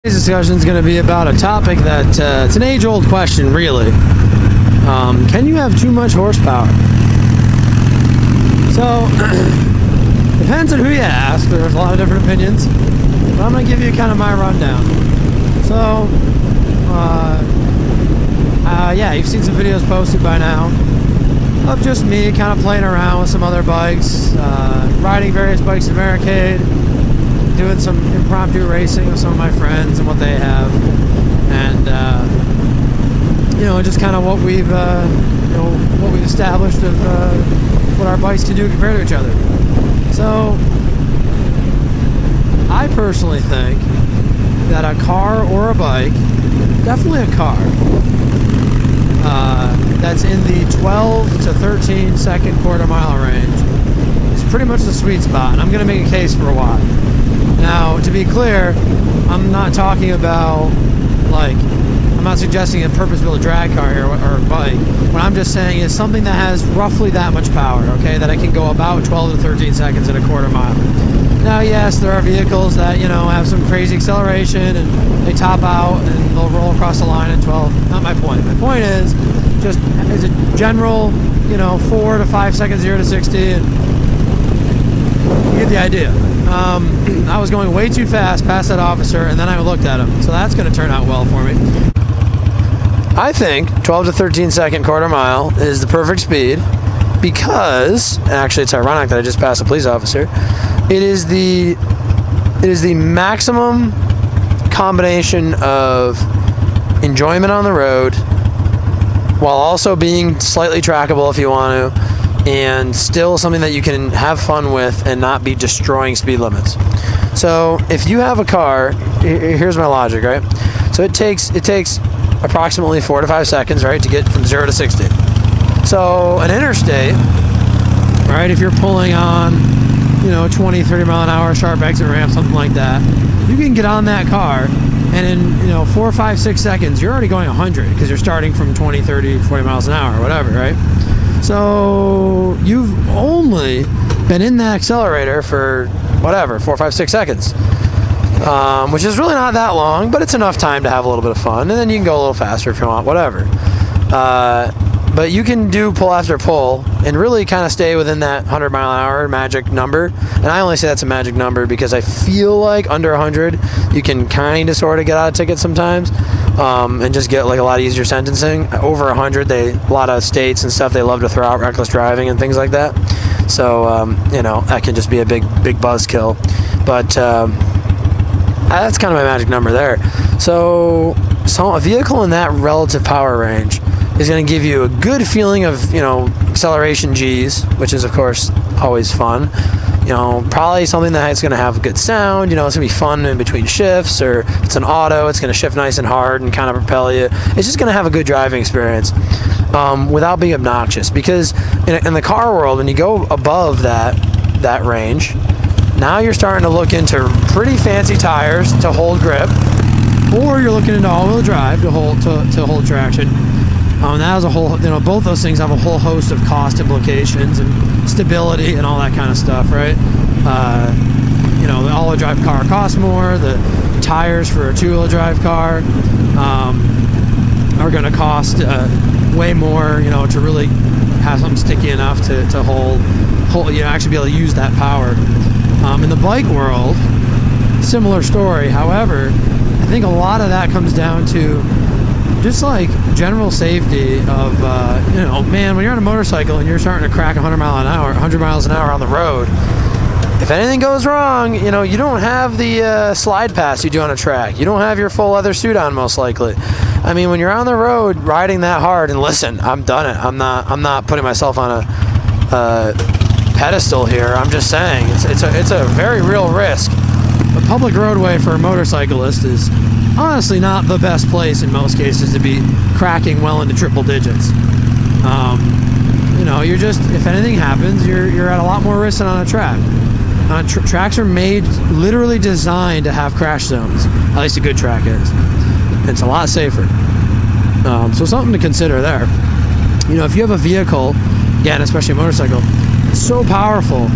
Today's discussion is going to be about a topic that it's an age-old question, really. Can you have too much horsepower? So, depends on who you ask. There's a lot of different opinions, but I'm going to give you kind of my rundown. So, yeah, you've seen some videos posted by now of just me kind of playing around with some other bikes, riding various bikes in Americade, doing some impromptu racing with some of my friends and what they have, and you know, just kind of what we've what we've established of what our bikes can do compared to each other. So I personally think that a car or a bike, definitely a car, that's in the 12 to 13 second quarter mile range is pretty much the sweet spot, and I'm going to make a case for why. Now, to be clear, I'm not talking about, like, I'm not suggesting a purpose-built drag car here or a bike. What I'm just saying is something that has roughly that much power, okay, that I can go about 12 to 13 seconds in a quarter mile. Now, yes, there are vehicles that, you know, have some crazy acceleration and they top out and they'll roll across the line in 12. Not my point. My point is just as a general, you know, 4 to 5 seconds, 0 to 60, and you get the idea. I was going way too fast past that officer, and then I looked at him. So that's going to turn out well for me. I think 12 to 13 second quarter mile is the perfect speed because, actually it's ironic that I just passed a police officer, it is the maximum combination of enjoyment on the road while also being slightly trackable if you want to, and still something that you can have fun with and not be destroying speed limits. So if you have a car, here's my logic, right? So it takes approximately 4 to 5 seconds, right, to get from 0 to 60. So an interstate, right, if you're pulling on, you know, 20, 30 mile an hour sharp exit ramp, something like that, you can get on that car and in, you know, 4, 5, 6 seconds, you're already going 100 because you're starting from 20, 30, 40 miles an hour or whatever, right? So you've only been in the accelerator for whatever, 4, 5, 6 seconds, which is really not that long, but it's enough time to have a little bit of fun, and then you can go a little faster if you want, whatever. But you can do pull after pull and really kind of stay within that 100 mile an hour magic number. And I only say that's a magic number because I feel like under 100 you can kind of sort of get out of tickets sometimes, and just get like a lot easier sentencing. Over 100, a lot of states and stuff, they love to throw out reckless driving and things like that. So you know, that can just be a big buzzkill. But that's kind of my magic number there. So a vehicle in that relative power range is going to give you a good feeling of, you know, acceleration G's, which is of course always fun. You know, probably something that's going to have good sound. You know, it's going to be fun in between shifts, or if it's an auto, it's going to shift nice and hard and kind of propel you. It's just going to have a good driving experience without being obnoxious. Because in the car world, when you go above that range, now you're starting to look into pretty fancy tires to hold grip, or you're looking into all-wheel drive to hold traction. That has a whole, you know, both those things have a whole host of cost implications and stability and all that kind of stuff, right? You know, the all-wheel drive car costs more. The tires for a two-wheel drive car are going to cost way more, you know, to really have something sticky enough to hold, you know, actually be able to use that power. In the bike world, similar story. However, I think a lot of that comes down to just like general safety of, you know, man, when you're on a motorcycle and you're starting to crack 100 miles an hour on the road, if anything goes wrong, you know, you don't have the slide pass you do on a track. You don't have your full leather suit on, most likely. I mean, when you're on the road riding that hard, and listen, I've done it. I'm not putting myself on a pedestal here. I'm just saying it's a very real risk. A public roadway for a motorcyclist is honestly not the best place in most cases to be cracking well into triple digits. You know, you're just, if anything happens, you're at a lot more risk than on a track. Tracks are made, literally designed to have crash zones. At least a good track is. It's a lot safer. So something to consider there. You know, if you have a vehicle, again, especially a motorcycle, it's so powerful.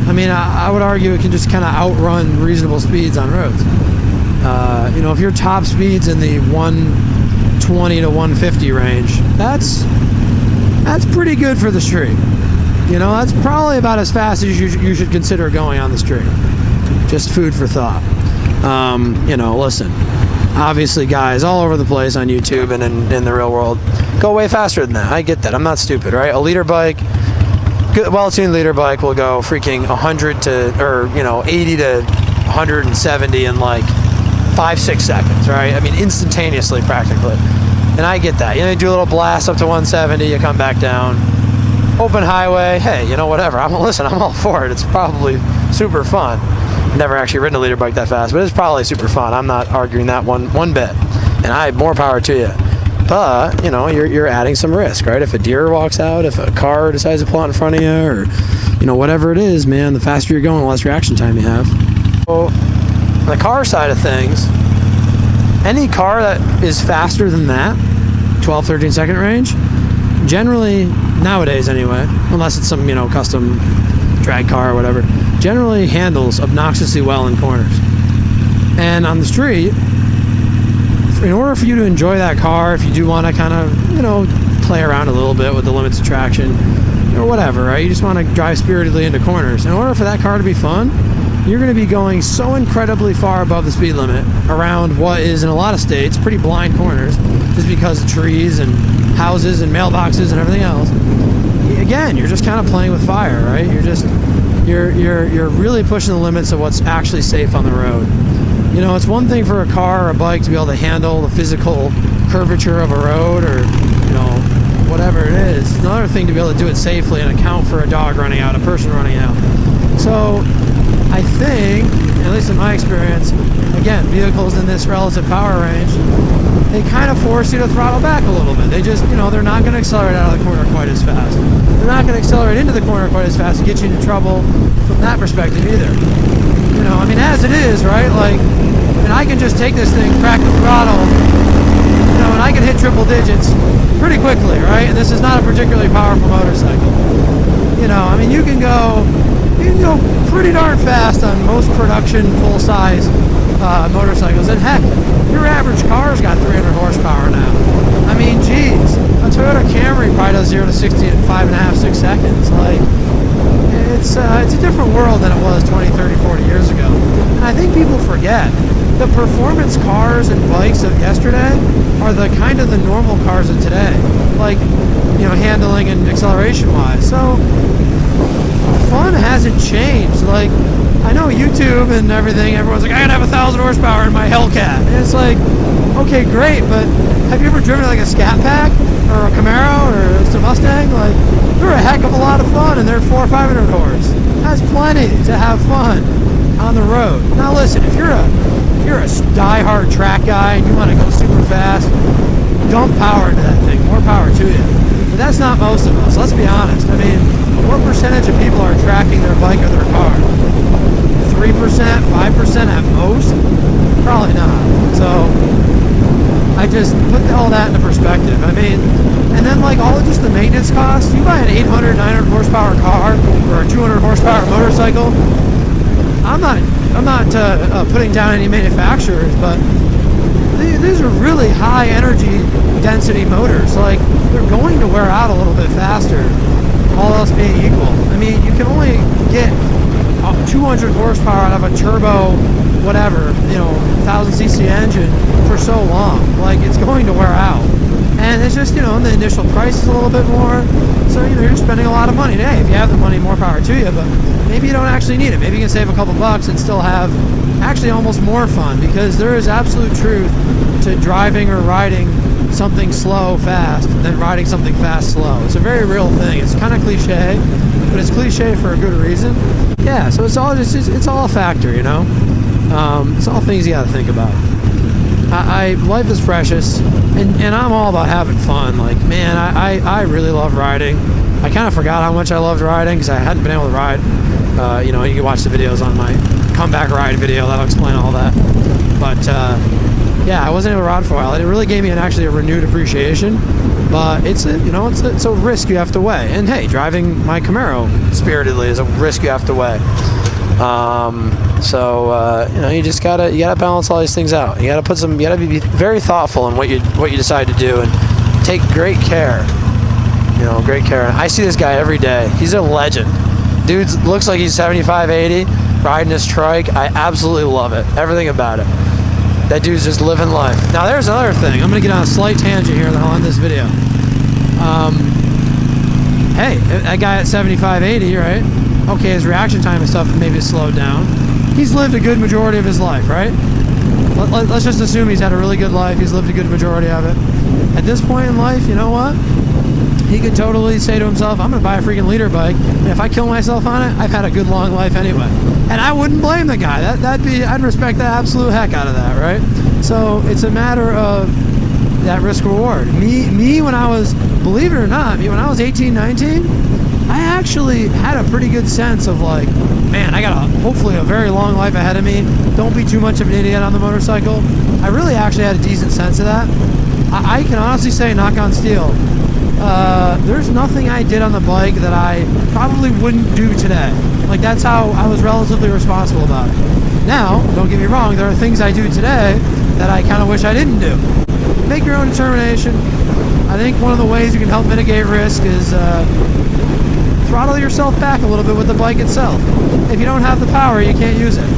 I mean, I would argue it can just kind of outrun reasonable speeds on roads. You know, if your top speed's in the 120 to 150 range, that's pretty good for the street. You know, that's probably about as fast as you should consider going on the street. Just food for thought. You know, listen, obviously guys all over the place on YouTube and in the real world go way faster than that. I get that. I'm not stupid, right? A leader bike, good, well-tuned leader bike will go freaking 100 to, or, you know, 80 to 170 in like 5-6 seconds, right? I mean, instantaneously practically. And I get that. You know, you do a little blast up to 170, you come back down. Open highway, hey, you know, whatever. I'm all for it. It's probably super fun. Never actually ridden a leader bike that fast, but it's probably super fun. I'm not arguing that one bit. And I have more power to you. But, you know, you're adding some risk, right? If a deer walks out, if a car decides to pull out in front of you, or, you know, whatever it is, man, the faster you're going, the less reaction time you have. So, on the car side of things, any car that is faster than that, 12, 13 second range, generally, nowadays anyway, unless it's some, you know, custom drag car or whatever, generally handles obnoxiously well in corners. And on the street, in order for you to enjoy that car, if you do want to kind of, you know, play around a little bit with the limits of traction or whatever, right? You just want to drive spiritedly into corners. In order for that car to be fun, you're going to be going so incredibly far above the speed limit around what is, in a lot of states, pretty blind corners, just because of trees and houses and mailboxes and everything else. Again, you're just kind of playing with fire, right? You're really pushing the limits of what's actually safe on the road. You know, it's one thing for a car or a bike to be able to handle the physical curvature of a road, or, you know, whatever it is. It's another thing to be able to do it safely and account for a dog running out, a person running out. So I think, at least in my experience, again, vehicles in this relative power range, they kind of force you to throttle back a little bit. They just, you know, they're not going to accelerate out of the corner quite as fast. They're not going to accelerate into the corner quite as fast to get you into trouble from that perspective either. You know, I mean, as it is, right, like, I mean, I can just take this thing, crack the throttle, you know, and I can hit triple digits pretty quickly, right? And this is not a particularly powerful motorcycle. You know, I mean, you can go pretty darn fast on most production full-size motorcycles. And heck, your average car's got 300 horsepower now. I mean, geez, a Toyota Camry probably does 0 to 60 in 5.5, 6 seconds. Like, it's a different world than it was 20, 30, 40 years ago. And I think people forget the performance cars and bikes of yesterday are the kind of the normal cars of today, like, you know, handling and acceleration wise. So fun hasn't changed. Like, I know YouTube and everything, everyone's like, I gotta have 1,000 horsepower in my Hellcat. And it's like, okay, great, but have you ever driven like a Scat Pack or a Camaro or a Mustang? Like, they're a heck of a lot of fun, and they're 400 or 500 horse. That's plenty to have fun on the road. Now listen, if you're a die-hard track guy and you want to go super fast, dump power into that thing, more power to you. But that's not most of us, let's be honest. I mean, what percentage of people are tracking their bike or their car? 3%, 5% at most? Probably not. So I just put all that into perspective. I mean, and then like all of just the maintenance costs, you buy an 800, 900 horsepower car or a 200 horsepower motorcycle. I'm not putting down any manufacturers, but these are really high energy density motors. Like, they're going to wear out a little bit faster, all else being equal. I mean, you can only get 200 horsepower out of a turbo, whatever, you know, 1000cc engine for so long. Like, it's going to wear out. And it's just, you know, the initial price is a little bit more. So, you know, you're spending a lot of money. Hey, if you have the money, more power to you, but maybe you don't actually need it. Maybe you can save a couple bucks and still have actually almost more fun, because there is absolute truth to driving or riding something slow fast than riding something fast slow. It's a very real thing. It's kind of cliche, but it's cliche for a good reason. Yeah, so it's all a factor, you know. It's all things you got to think about. Life is precious, and I'm all about having fun. Like, man, I really love riding. I kind of forgot how much I loved riding because I hadn't been able to ride. You know, you can watch the videos on my comeback ride video. That'll explain all that. But yeah, I wasn't able to ride for a while. It really gave me a renewed appreciation. But it's a risk you have to weigh. And hey, driving my Camaro spiritedly is a risk you have to weigh. You know, you gotta balance all these things out. You gotta be very thoughtful in what you decide to do, and take great care. You know, great care. I see this guy every day. He's a legend. Dude looks like he's 75, 80, riding his trike. I absolutely love it. Everything about it. That dude's just living life. Now there's another thing. I'm gonna get on a slight tangent here, then I'll end this video. Hey, that guy at 75, 80, right? Okay, his reaction time and stuff maybe slowed down. He's lived a good majority of his life, right? Let's just assume he's had a really good life. He's lived a good majority of it. At this point in life, you know what? He could totally say to himself, I'm going to buy a freaking leader bike, and if I kill myself on it, I've had a good long life anyway. And I wouldn't blame the guy. I'd respect the absolute heck out of that, right? So it's a matter of that risk reward. Me when I was, believe it or not, when I was 18, 19, I actually had a pretty good sense of like, man, I got hopefully a very long life ahead of me. Don't be too much of an idiot on the motorcycle. I really actually had a decent sense of that. I can honestly say, knock on steel, there's nothing I did on the bike that I probably wouldn't do today. Like, that's how I was relatively responsible about it. Now, don't get me wrong, there are things I do today that I kind of wish I didn't do. Make your own determination. I think one of the ways you can help mitigate risk is throttle yourself back a little bit with the bike itself. If you don't have the power, you can't use it.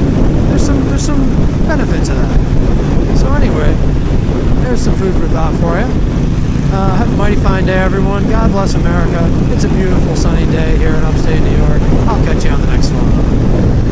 There's some benefit to that. So anyway, there's some food for thought for you. Have a mighty fine day, everyone. God bless America. It's a beautiful sunny day here in upstate New York. I'll catch you on the next one.